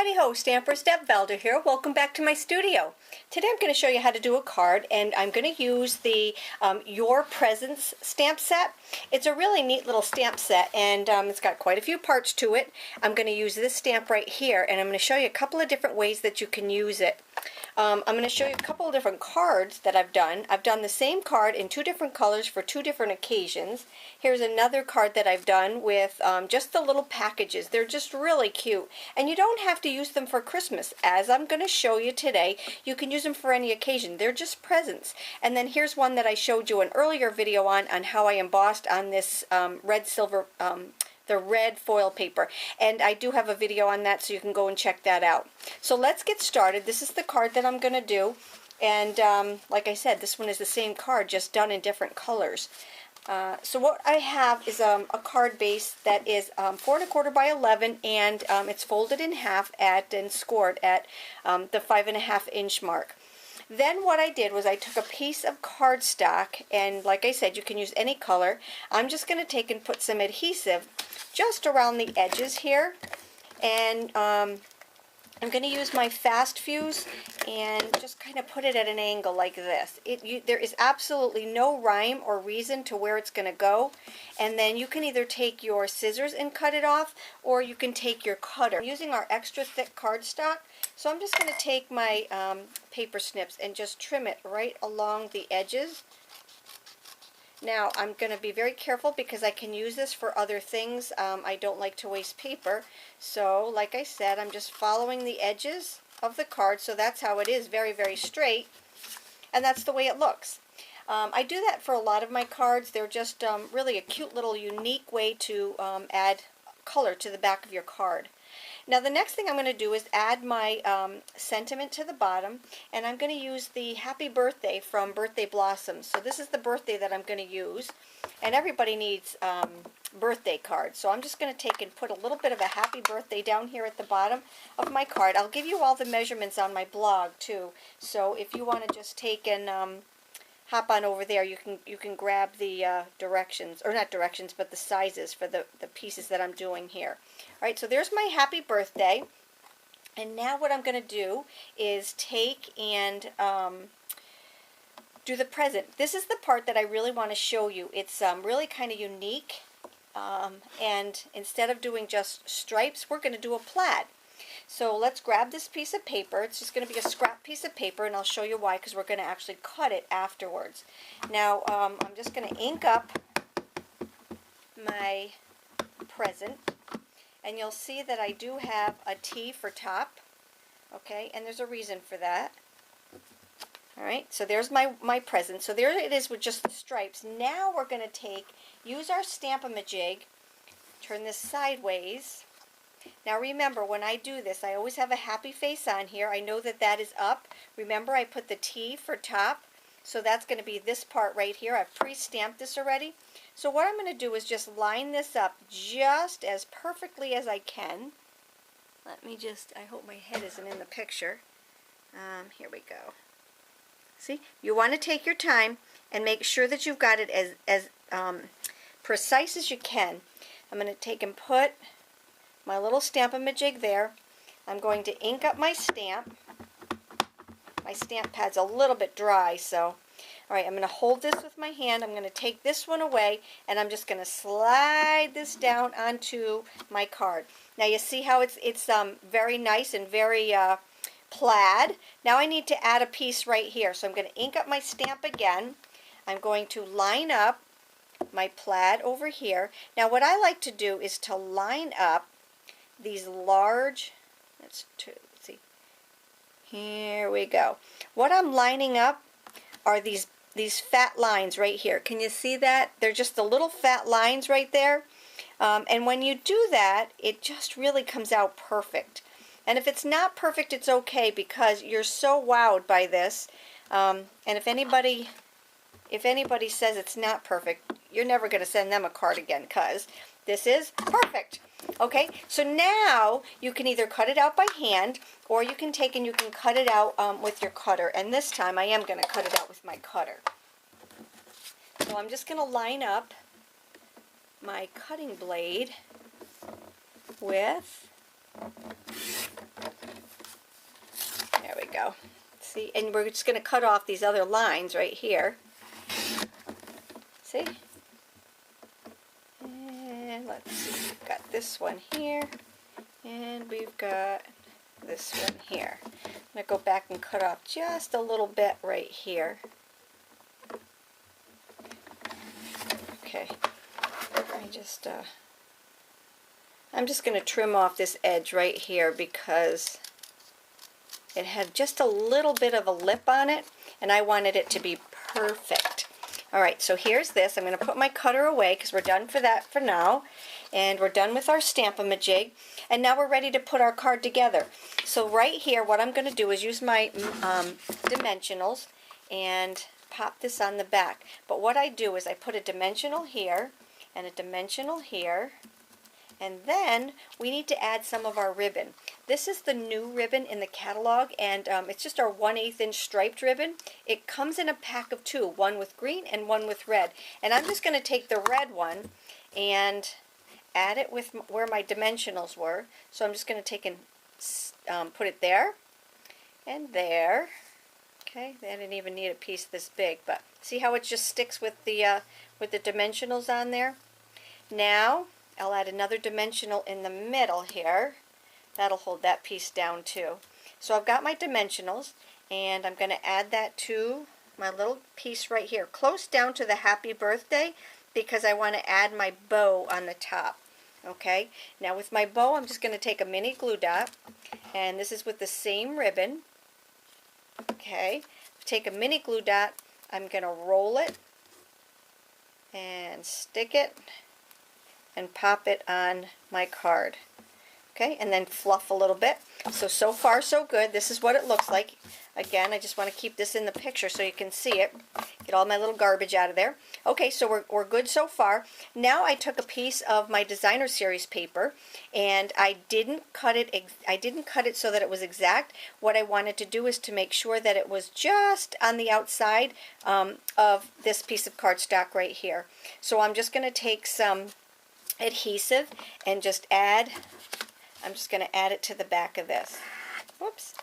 Howdy ho, Stampers, Deb Valder here. Welcome back to my studio. Today I'm going to show you how to do a card, and I'm going to use the Your Presents stamp set. It's a really neat little stamp set, and it's got quite a few parts to it. I'm going to use this stamp right here, and I'm going to show you a couple of different ways that you can use it. I'm going to show you a couple of different cards that I've done. I've done the same card in two different colors for two different occasions. Here's another card that I've done with just the little packages. They're just really cute. And you don't have to use them for Christmas. As I'm going to show you today, you can use them for any occasion. They're just presents. And then here's one that I showed you an earlier video on how I embossed on this the red foil paper, and I do have a video on that, so you can go and check that out. So let's get started. This is the card that I'm going to do, and like I said, this one is the same card, just done in different colors. So what I have is a card base that is 4 1/4 by 11, and it's folded in half and scored at the 5.5 inch mark. Then what I did was I took a piece of cardstock, and like I said, you can use any color. I'm just going to take and put some adhesive just around the edges here, and I'm going to use my fast fuse and just kind of put it at an angle like this. There is absolutely no rhyme or reason to where it's going to go, and then you can either take your scissors and cut it off, or you can take your cutter. I'm using our extra thick cardstock, so I'm just going to take my paper snips and just trim it right along the edges. Now I'm going to be very careful because I can use this for other things. I don't like to waste paper, so like I said, I'm just following the edges of the card, so that's how it is, very, very straight, and that's the way it looks. I do that for a lot of my cards. They're just really a cute little unique way to add color to the back of your card. Now the next thing I'm going to do is add my sentiment to the bottom, and I'm going to use the Happy Birthday from Birthday Blossoms. So this is the birthday that I'm going to use, and everybody needs birthday cards. So I'm just going to take and put a little bit of a happy birthday down here at the bottom of my card. I'll give you all the measurements on my blog too, so if you want to just take and hop on over there, you can grab the directions, or not directions, but the sizes for the pieces that I'm doing here. All right, so there's my happy birthday, and now what I'm going to do is take and do the present. This is the part that I really want to show you. It's really kind of unique, and instead of doing just stripes, we're going to do a plaid. So let's grab this piece of paper. It's just going to be a scrap piece of paper, and I'll show you why, because we're going to actually cut it afterwards. Now I'm just going to ink up my present, and you'll see that I do have a T for top, okay, and there's a reason for that. Alright, so there's my present. So there it is with just the stripes. Now we're going to use our Stamp-A-Ma-Jig, turn this sideways. Now remember, when I do this, I always have a happy face on here. I know that that is up. Remember, I put the T for top, so that's going to be this part right here. I've pre-stamped this already. So what I'm going to do is just line this up just as perfectly as I can. Let me just, I hope my head isn't in the picture. Here we go. See, you want to take your time and make sure that you've got it as precise as you can. I'm going to take and put my little Stamp-A-Ma-Jig there. I'm going to ink up my stamp. My stamp pad's a little bit dry, so alright, I'm going to hold this with my hand. I'm going to take this one away, and I'm just going to slide this down onto my card. Now you see how it's very nice and very plaid. Now I need to add a piece right here, so I'm going to ink up my stamp again. I'm going to line up my plaid over here. Now what I like to do is to line up these large, let's see, here we go. What I'm lining up are these fat lines right here. Can you see that? They're just the little fat lines right there. And when you do that, it just really comes out perfect. And if it's not perfect, it's okay, because you're so wowed by this. And if anybody says it's not perfect, you're never going to send them a card again, because this is perfect. Okay, so now you can either cut it out by hand, or you can take and you can cut it out with your cutter. And this time I am going to cut it out with my cutter. So I'm just going to line up my cutting blade with There we go. See, and we're just going to cut off these other lines right here. See? And let's see, we've got this one here, and we've got this one here. I'm going to go back and cut off just a little bit right here. Okay, I'm just going to trim off this edge right here because it had just a little bit of a lip on it, and I wanted it to be perfect. Alright, so here's this. I'm going to put my cutter away because we're done for that for now. And we're done with our Stamp-A-Majig. And now we're ready to put our card together. So right here, what I'm going to do is use my dimensionals and pop this on the back. But what I do is I put a dimensional here and a dimensional here. And then we need to add some of our ribbon. This is the new ribbon in the catalog, and it's just our 1/8 inch striped ribbon. It comes in a pack of 2, one with green and one with red. And I'm just going to take the red one and add it with where my dimensionals were. So I'm just going to take and put it there and there. Okay, I didn't even need a piece this big, but see how it just sticks with the dimensionals on there? Now I'll add another dimensional in the middle here. That'll hold that piece down too. So I've got my dimensionals, and I'm going to add that to my little piece right here, close down to the happy birthday, because I want to add my bow on the top. Okay, now with my bow, I'm just going to take a mini glue dot, and this is with the same ribbon. Okay, take a mini glue dot, I'm going to roll it and stick it and pop it on my card. Okay, and then fluff a little bit. So far so good. This is what it looks like. Again, I just want to keep this in the picture so you can see it. Get all my little garbage out of there. Okay, so we're good so far. Now I took a piece of my designer series paper, and I didn't cut it so that it was exact. What I wanted to do is to make sure that it was just on the outside of this piece of cardstock right here. So I'm just going to take some adhesive and just I'm just going to add it to the back of this. Whoops,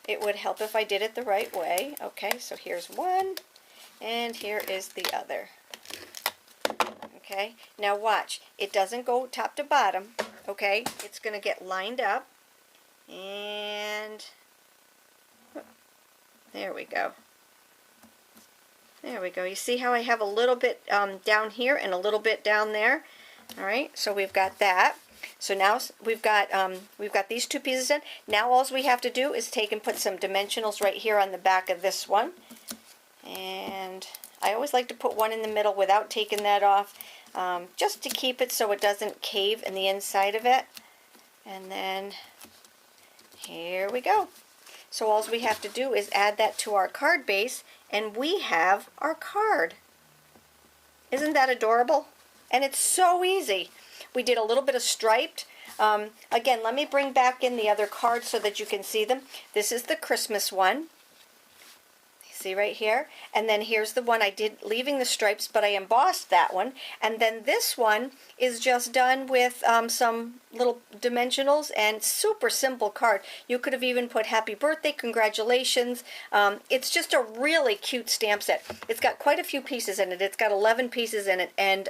it would help if I did it the right way. Okay, so here's one, and here is the other. Okay, now watch, it doesn't go top to bottom, okay? It's going to get lined up, and there we go. There we go. You see how I have a little bit down here and a little bit down there? All right, so we've got that. So now we've got these two pieces in. Now all we have to do is take and put some dimensionals right here on the back of this one. And I always like to put one in the middle without taking that off, just to keep it so it doesn't cave in the inside of it. And then here we go. So all we have to do is add that to our card base, and we have our card. Isn't that adorable? And it's so easy. We did a little bit of striped. Again, let me bring back in the other cards so that you can see them. This is the Christmas one. See right here? And then here's the one I did leaving the stripes, but I embossed that one. And then this one is just done with some little dimensionals, and super simple card. You could have even put happy birthday, congratulations. It's just a really cute stamp set. It's got quite a few pieces in it. It's got 11 pieces in it, and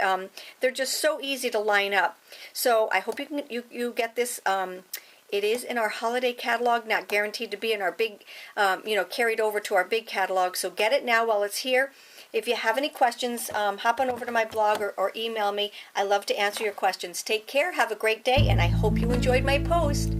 they're just so easy to line up. So I hope you get this. It is in our holiday catalog, not guaranteed to be in our big, carried over to our big catalog. So get it now while it's here. If you have any questions, hop on over to my blog or email me. I love to answer your questions. Take care, have a great day, and I hope you enjoyed my post.